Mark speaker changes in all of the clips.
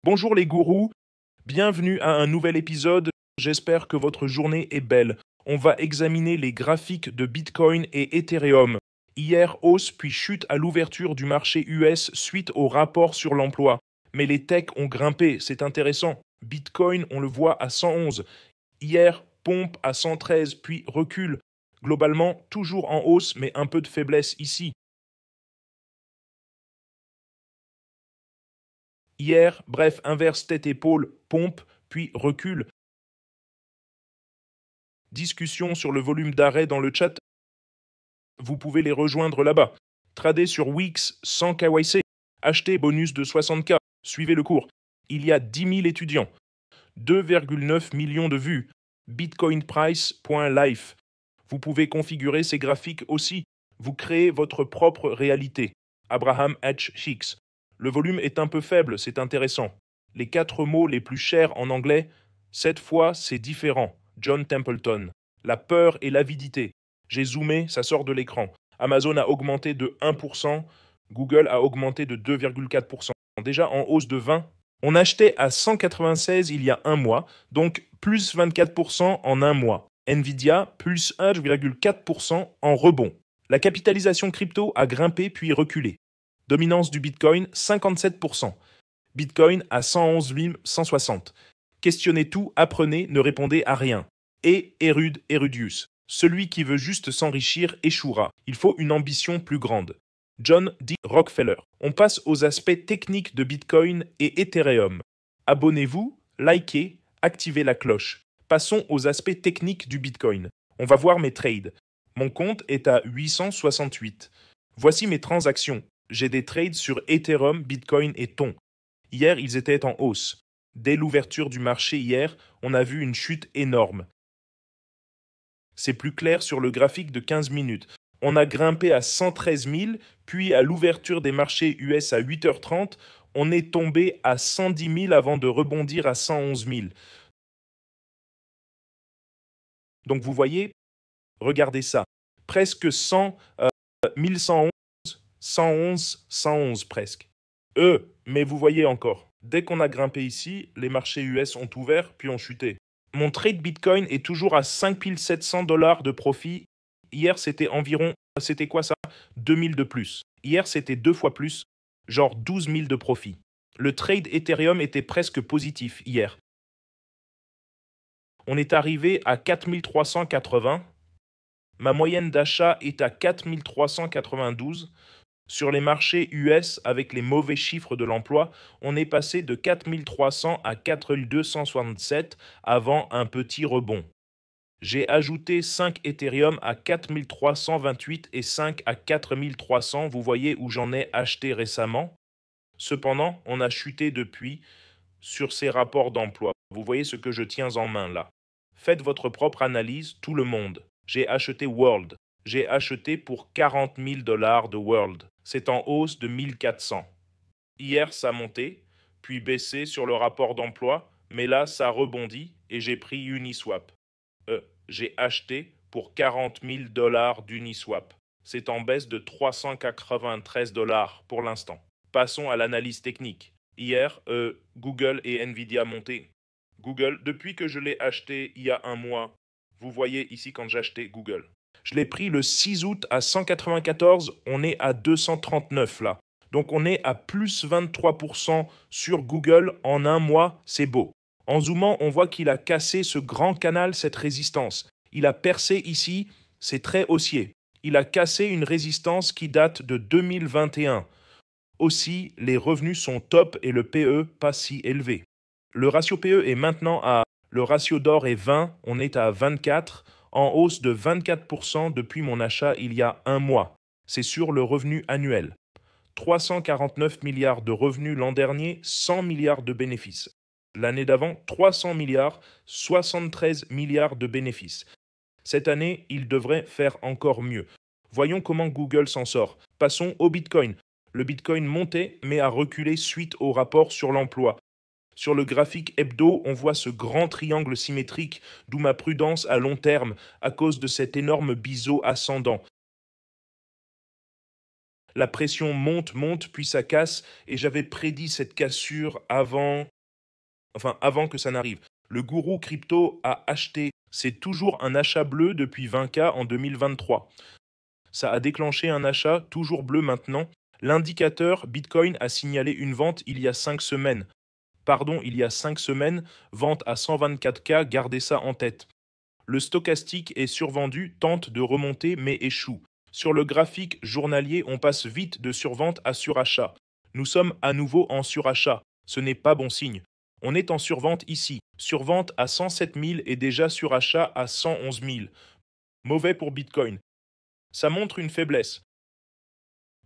Speaker 1: Bonjour les gourous, bienvenue à un nouvel épisode, j'espère que votre journée est belle. On va examiner les graphiques de Bitcoin et Ethereum. Hier, hausse puis chute à l'ouverture du marché US suite au rapport sur l'emploi. Mais les techs ont grimpé, c'est intéressant. Bitcoin, on le voit à 111. Hier, pompe à 113 puis recule. Globalement, toujours en hausse mais un peu de faiblesse ici. Hier, bref, inverse tête-épaule, pompe, puis recule. Discussion sur le volume d'arrêt dans le chat, vous pouvez les rejoindre là-bas. Trader sur Wix sans KYC, acheter bonus de 60K, suivez le cours. Il y a 10 000 étudiants, 2,9 millions de vues, bitcoinprice.life. Vous pouvez configurer ces graphiques aussi, vous créez votre propre réalité. Abraham H. Hicks. Le volume est un peu faible, c'est intéressant. Les 4 mots les plus chers en anglais, cette fois c'est différent. John Templeton. La peur et l'avidité. J'ai zoomé, ça sort de l'écran. Amazon a augmenté de 1%, Google a augmenté de 2,4%. Déjà en hausse de 20. On achetait à 196 il y a un mois, donc plus 24% en un mois. Nvidia, plus 1,4% en rebond. La capitalisation crypto a grimpé puis reculé. Dominance du Bitcoin, 57%. Bitcoin à 111 160. Questionnez tout, apprenez, ne répondez à rien. Et Erud Erudius. Celui qui veut juste s'enrichir échouera. Il faut une ambition plus grande. John D. Rockefeller. On passe aux aspects techniques de Bitcoin et Ethereum. Abonnez-vous, likez, activez la cloche. Passons aux aspects techniques du Bitcoin. On va voir mes trades. Mon compte est à 868. Voici mes transactions. J'ai des trades sur Ethereum, Bitcoin et Ton. Hier, ils étaient en hausse. Dès l'ouverture du marché hier, on a vu une chute énorme. C'est plus clair sur le graphique de 15 minutes. On a grimpé à 113 000, puis à l'ouverture des marchés US à 8h30, on est tombé à 110 000 avant de rebondir à 111 000. Donc vous voyez, regardez ça, presque 100, 1111, 111, 111 presque. Mais vous voyez encore, dès qu'on a grimpé ici, les marchés US ont ouvert puis ont chuté. Mon trade Bitcoin est toujours à 5700 $ de profit. Hier, c'était environ, c'était quoi ça? 2000 de plus. Hier, c'était 2 fois plus, genre 12 000 de profit. Le trade Ethereum était presque positif hier. On est arrivé à 4380. Ma moyenne d'achat est à 4392. Sur les marchés US, avec les mauvais chiffres de l'emploi, on est passé de 4300 à 4267 avant un petit rebond. J'ai ajouté 5 Ethereum à 4328 et 5 à 4300, vous voyez où j'en ai acheté récemment. Cependant, on a chuté depuis sur ces rapports d'emploi. Vous voyez ce que je tiens en main là. Faites votre propre analyse, tout le monde. J'ai acheté World. J'ai acheté pour 40 000 $ de World. C'est en hausse de 1400. Hier, ça montait, puis baissé sur le rapport d'emploi, mais là, ça rebondit et j'ai pris Uniswap. J'ai acheté pour 40 000 $ d'Uniswap. C'est en baisse de 393 $ pour l'instant. Passons à l'analyse technique. Hier, Google et Nvidia montaient. Google, depuis que je l'ai acheté il y a un mois, vous voyez ici quand j'ai acheté Google. Je l'ai pris le 6 août à 194, on est à 239 là. Donc on est à plus 23% sur Google en un mois, c'est beau. En zoomant, on voit qu'il a cassé ce grand canal, cette résistance. Il a percé ici, c'est très haussier. Il a cassé une résistance qui date de 2021. Aussi, les revenus sont top et le PE pas si élevé. Le ratio PE est maintenant à... Le ratio d'or est 20, on est à 24, en hausse de 24% depuis mon achat il y a un mois. C'est sur le revenu annuel. 349 milliards de revenus l'an dernier, 100 milliards de bénéfices. L'année d'avant, 300 milliards, 73 milliards de bénéfices. Cette année, il devrait faire encore mieux. Voyons comment Google s'en sort. Passons au Bitcoin. Le Bitcoin montait mais a reculé suite au rapport sur l'emploi. Sur le graphique hebdo, on voit ce grand triangle symétrique, d'où ma prudence à long terme, à cause de cet énorme biseau ascendant. La pression monte, monte, puis ça casse, et j'avais prédit cette cassure avant Enfin, avant que ça n'arrive. Le gourou crypto a acheté. C'est toujours un achat bleu depuis 20K en 2023. Ça a déclenché un achat toujours bleu maintenant. L'indicateur Bitcoin a signalé une vente il y a 5 semaines. Pardon, il y a 5 semaines, vente à 124K, gardez ça en tête. Le stochastique est survendu, tente de remonter mais échoue. Sur le graphique journalier, on passe vite de survente à surachat. Nous sommes à nouveau en surachat. Ce n'est pas bon signe. On est en survente ici. Survente à 107 000 et déjà surachat à 111 000. Mauvais pour Bitcoin. Ça montre une faiblesse.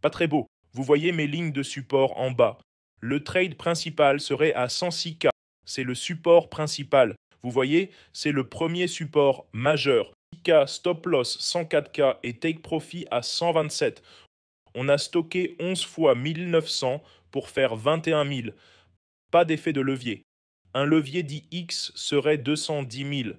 Speaker 1: Pas très beau. Vous voyez mes lignes de support en bas. Le trade principal serait à 106K. C'est le support principal. Vous voyez, c'est le premier support majeur. 6K, stop loss 104K et take profit à 127. On a stocké 11 fois 1900 pour faire 21 000. Pas d'effet de levier. Un levier dit X serait 210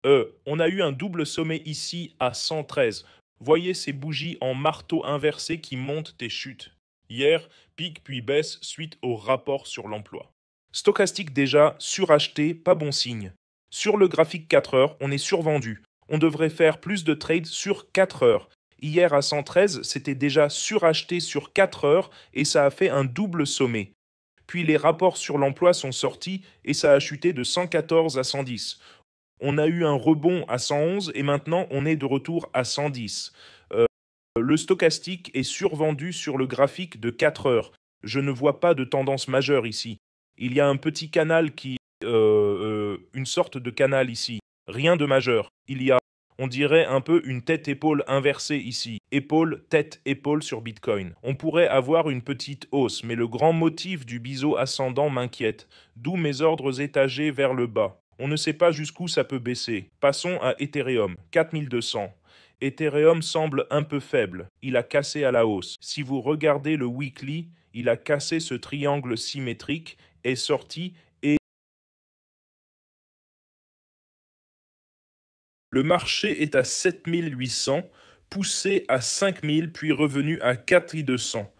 Speaker 1: 000. On a eu un double sommet ici à 113. Voyez ces bougies en marteau inversé qui montent et chutent. Hier, pique puis baisse suite au rapport sur l'emploi. Stochastique déjà, suracheté, pas bon signe. Sur le graphique 4 heures, on est survendu. On devrait faire plus de trades sur 4 heures. Hier à 113, c'était déjà suracheté sur 4 heures et ça a fait un double sommet. Puis les rapports sur l'emploi sont sortis et ça a chuté de 114 à 110. On a eu un rebond à 111 et maintenant on est de retour à 110. Le stochastique est survendu sur le graphique de 4 heures. Je ne vois pas de tendance majeure ici. Il y a un petit canal une sorte de canal ici. Rien de majeur. Il y a, on dirait un peu une tête-épaule inversée ici. Épaule, tête, épaule sur Bitcoin. On pourrait avoir une petite hausse, mais le grand motif du biseau ascendant m'inquiète. D'où mes ordres étagés vers le bas. On ne sait pas jusqu'où ça peut baisser. Passons à Ethereum, 4200. Ethereum semble un peu faible. Il a cassé à la hausse. Si vous regardez le weekly, il a cassé ce triangle symétrique, est sorti et le marché est à 7800, poussé à 5000 puis revenu à 4200.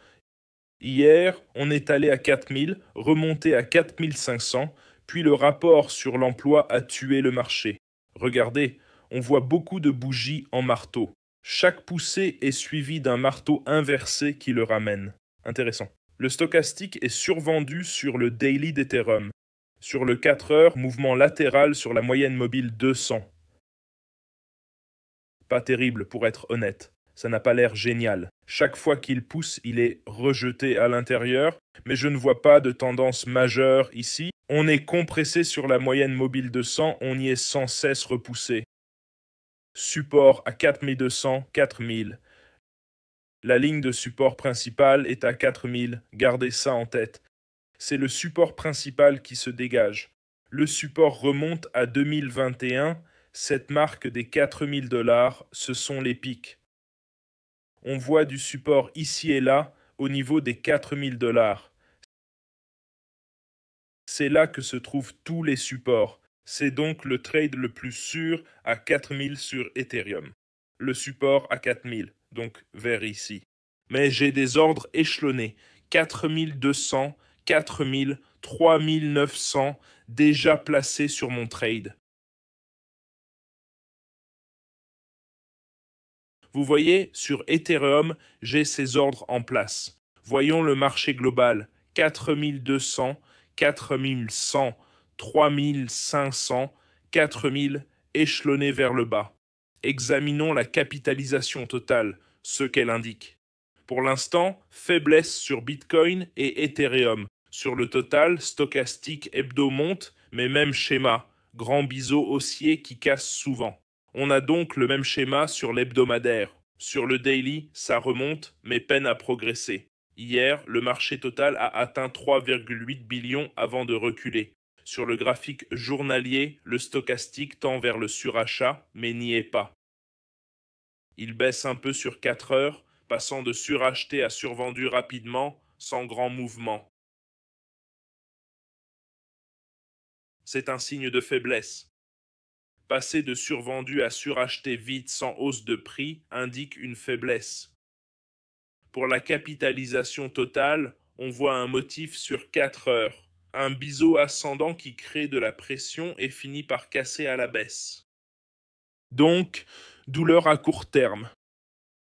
Speaker 1: Hier, on est allé à 4000, remonté à 4500, puis le rapport sur l'emploi a tué le marché. Regardez, on voit beaucoup de bougies en marteau. Chaque poussée est suivie d'un marteau inversé qui le ramène. Intéressant. Le stochastique est survendu sur le daily d'Ethereum. Sur le 4 heures, mouvement latéral sur la moyenne mobile 200. Pas terrible pour être honnête. Ça n'a pas l'air génial. Chaque fois qu'il pousse, il est rejeté à l'intérieur, mais je ne vois pas de tendance majeure ici. On est compressé sur la moyenne mobile de 100, on y est sans cesse repoussé. Support à 4200, 4000. La ligne de support principale est à 4000, gardez ça en tête. C'est le support principal qui se dégage. Le support remonte à 2021, cette marque des 4000 $, ce sont les pics. On voit du support ici et là au niveau des 4000 $. C'est là que se trouvent tous les supports. C'est donc le trade le plus sûr à 4000 sur Ethereum. Le support à 4000, donc vers ici. Mais j'ai des ordres échelonnés. 4200, 4000, 3900 déjà placés sur mon trade. Vous voyez, sur Ethereum, j'ai ces ordres en place. Voyons le marché global. 4200, 4100, 3500, 4000 échelonnés vers le bas. Examinons la capitalisation totale, ce qu'elle indique. Pour l'instant, faiblesse sur Bitcoin et Ethereum. Sur le total, stochastique hebdo monte, mais même schéma. Grand biseau haussier qui casse souvent. On a donc le même schéma sur l'hebdomadaire. Sur le daily, ça remonte, mais peine à progresser. Hier, le marché total a atteint 3,8 billions avant de reculer. Sur le graphique journalier, le stochastique tend vers le surachat, mais n'y est pas. Il baisse un peu sur 4 heures, passant de suracheté à survendu rapidement, sans grand mouvement. C'est un signe de faiblesse. Passer de survendu à suracheté vite sans hausse de prix indique une faiblesse. Pour la capitalisation totale, on voit un motif sur 4 heures. un biseau ascendant qui crée de la pression et finit par casser à la baisse. Donc, douleur à court terme.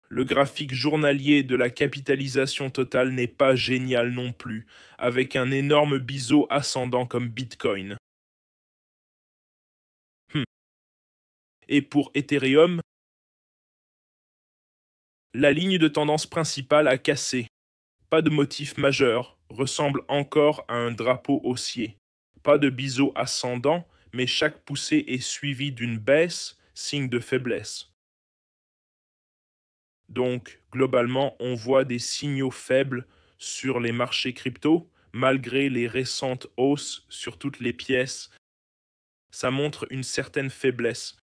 Speaker 1: Le graphique journalier de la capitalisation totale n'est pas génial non plus, avec un énorme biseau ascendant comme Bitcoin. Et pour Ethereum, la ligne de tendance principale a cassé. Pas de motif majeur, ressemble encore à un drapeau haussier. Pas de biseau ascendant, mais chaque poussée est suivie d'une baisse, signe de faiblesse. Donc, globalement, on voit des signaux faibles sur les marchés crypto, malgré les récentes hausses sur toutes les pièces. Ça montre une certaine faiblesse.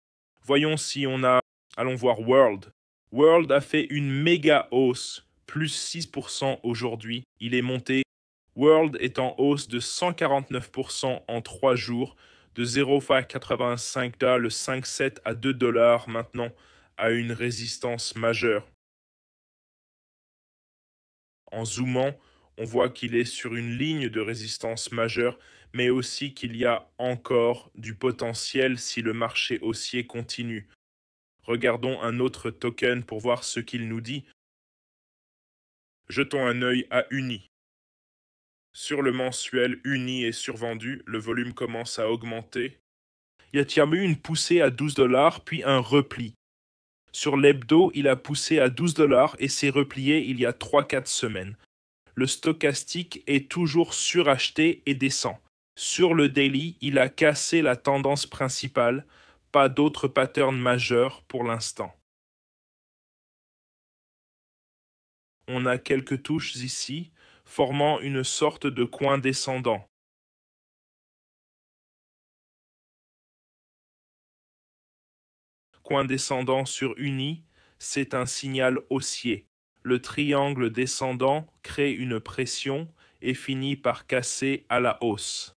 Speaker 1: Voyons si on a... Allons voir World. World a fait une méga hausse, plus 6% aujourd'hui. Il est monté. World est en hausse de 149% en 3 jours, de 0,85 le 5,7 à 2 dollars maintenant, à une résistance majeure. En zoomant, on voit qu'il est sur une ligne de résistance majeure, mais aussi qu'il y a encore du potentiel si le marché haussier continue. Regardons un autre token pour voir ce qu'il nous dit. Jetons un œil à Uni. Sur le mensuel, Uni est survendu, le volume commence à augmenter. Il y a eu une poussée à 12 dollars, puis un repli. Sur l'hebdo, il a poussé à 12 dollars et s'est replié il y a 3-4 semaines. Le stochastique est toujours suracheté et descend. Sur le daily, il a cassé la tendance principale, pas d'autres patterns majeurs pour l'instant. On a quelques touches ici, formant une sorte de coin descendant. Coin descendant sur Uni, c'est un signal haussier. Le triangle descendant crée une pression et finit par casser à la hausse.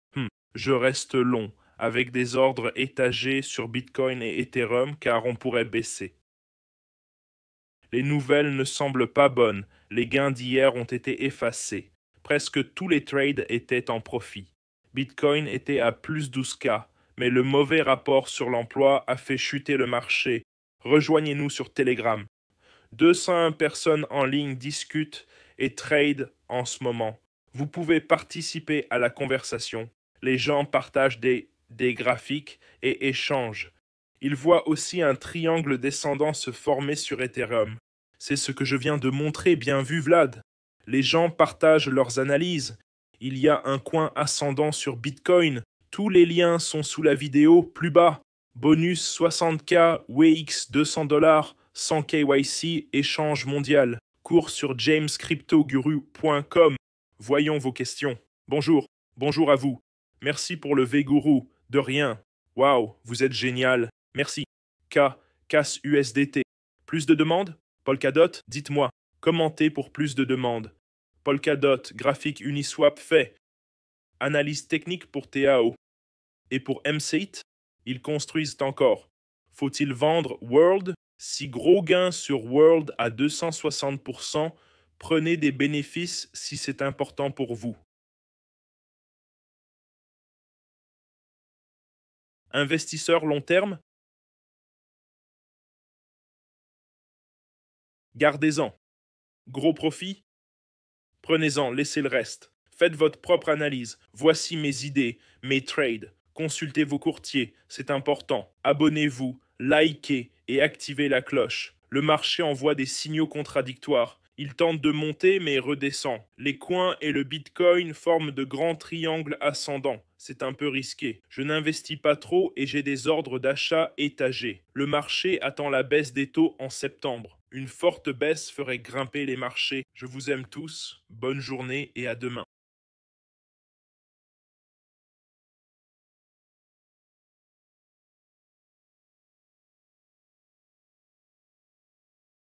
Speaker 1: Je reste long, avec des ordres étagés sur Bitcoin et Ethereum car on pourrait baisser. Les nouvelles ne semblent pas bonnes, les gains d'hier ont été effacés. Presque tous les trades étaient en profit. Bitcoin était à plus 12K, mais le mauvais rapport sur l'emploi a fait chuter le marché. Rejoignez-nous sur Telegram. 201 personnes en ligne discutent et tradent en ce moment. Vous pouvez participer à la conversation. Les gens partagent des graphiques et échangent. Ils voient aussi un triangle descendant se former sur Ethereum. C'est ce que je viens de montrer, bien vu Vlad. Les gens partagent leurs analyses. Il y a un coin ascendant sur Bitcoin. Tous les liens sont sous la vidéo, plus bas. Bonus 60K, WX 200 dollars, 100 KYC, échange mondial. Cours sur jamescryptoguru.com. Voyons vos questions. Bonjour, bonjour à vous. Merci pour le V-Guru. De rien. Waouh, vous êtes génial. Merci. Casse USDT. Plus de demandes? Polkadot, dites-moi. Commentez pour plus de demandes. Polkadot, graphique Uniswap fait. Analyse technique pour TAO. Et pour MSAIT, ils construisent encore. Faut-il vendre World? Si gros gain sur World à 260%, prenez des bénéfices si c'est important pour vous. Investisseur long terme? Gardez-en. Gros profit? Prenez-en, laissez le reste. Faites votre propre analyse. Voici mes idées, mes trades. Consultez vos courtiers, c'est important. Abonnez-vous, likez et activez la cloche. Le marché envoie des signaux contradictoires. Il tente de monter mais redescend. Les coins et le Bitcoin forment de grands triangles ascendants. C'est un peu risqué. Je n'investis pas trop et j'ai des ordres d'achat étagés. Le marché attend la baisse des taux en septembre. Une forte baisse ferait grimper les marchés. Je vous aime tous, bonne journée et à demain.